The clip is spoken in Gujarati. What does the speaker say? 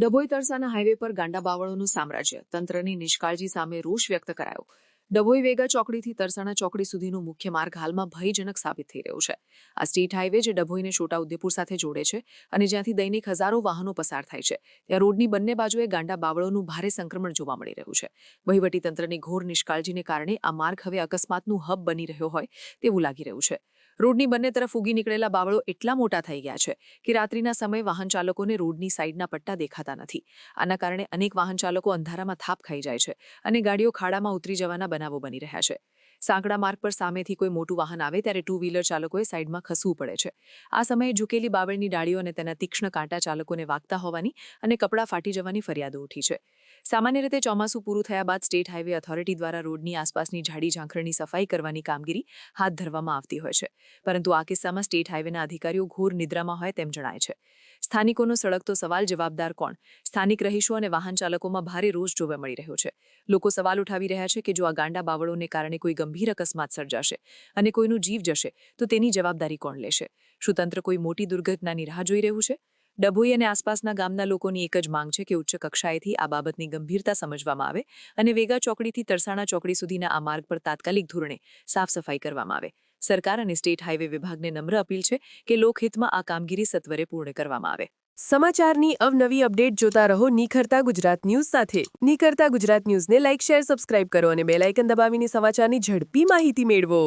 ડભોઈ તરસાના હાઈવે પર ગાંડા બાવળોનું સામ્રાજ્ય, તંત્રની નિષ્કાળજી સામે રોષ વ્યક્ત કરાયો. ડભોઈ વેગા ચોકડીથી તરસાણા ચોકડી સુધીનું મુખ્ય માર્ગ હાલમાં ભયજનક સાબિત થઈ રહ્યું છે. આ સ્ટેટ હાઈવે જે ડભોઈને છોટાઉદેપુર સાથે જોડે છે અને જ્યાંથી દૈનિક હજારો વાહનો પસાર થાય છે, ત્યાં રોડની બંને બાજુએ ગાંડા બાવળોનું ભારે સંક્રમણ જોવા મળી રહ્યું છે. વહીવટીતંત્રની ઘોર નિષ્કાળજીને કારણે આ માર્ગ હવે અકસ્માતનું હબ બની રહ્યો હોય તેવું લાગી રહ્યું છે. રોડની બંને તરફ ઉગી નીકળેલા બાવળો એટલા મોટા થઈ ગયા છે કે રાત્રિના સમયે વાહન ચાલકોને રોડની સાઈડના પટ્ટા દેખાતા નથી. આના કારણે અનેક વાહન ચાલકો અંધારામાં થાપ ખાઈ જાય છે અને ગાડીઓ ખાડામાં ઉતરી જવાના બનાવો બની રહ્યા છે. સાંકડા માર્ગ પર સામેથી કોઈ મોટું વાહન આવે ત્યારે ટુ વ્હીલર ચાલકોએ સાઈડમાં ખસવું પડે છે. આ સમયે ઝૂકેલી બાવળની ડાળીઓ અને તેના તીક્ષ્ણ કાંટા ચાલકોને વાગતા હોવાની અને કપડાં ફાટી જવાની ફરિયાદો ઉઠી છે. સામાન્ય રીતે ચોમાસું પૂરું થયા બાદ સ્ટેટ હાઈવે ઓથોરિટી દ્વારા રોડની આસપાસની ઝાડી ઝાંખરણી સફાઈ કરવાની કામગીરી હાથ ધરવામાં આવતી હોય છે, પરંતુ આ કિસ્સામાં સ્ટેટ હાઈવેના અધિકારીઓ ઘોર નિદ્રામાં હોય તેમ જણાય છે. સ્થાનિકોનો સળગતો સવાલ જવાબદાર કોણ? સ્થાનિક રહીશો અને વાહન ચાલકોમાં ભારે રોષ જોવા મળી રહ્યો છે. લોકો સવાલ ઉઠાવી રહ્યા છે કે જો આ ગાંડા બાવળોને કારણે કોઈ ગંભીર અકસ્માત સર્જાશે અને કોઈનું જીવ જશે તો તેની જવાબદારી કોણ લેશે? શું તંત્ર કોઈ મોટી દુર્ઘટનાની રાહ જોઈ રહ્યું છે? ડભોઈ અને આસપાસના ગામના લોકોની એક જ માંગ છે કે ઉચ્ચ કક્ષાએથી આ બાબતની ગંભીરતા સમજવામાં આવે અને વેગા ચોકડીથી તરસાણા ચોકડી સુધીના આ માર્ગ પર તાત્કાલિક ધોરણે સાફ સફાઈ કરવામાં આવે. સરકાર અને સ્ટેટ હાઈવે વિભાગને નમ્ર અપીલ છે કે લોકહિતમાં આ કામગીરી સત્વરે પૂર્ણ કરવામાં આવે. સમાચારની અવનવી અપડેટ જોતા રહો નિખરતા ગુજરાત ન્યૂઝ સાથે. નિખરતા ગુજરાત ન્યૂઝને લાઇક, શેર, સબસ્ક્રાઇબ કરો અને બેલ આઇકન દબાવીને સમાચારની ઝડપી માહિતી મેળવો.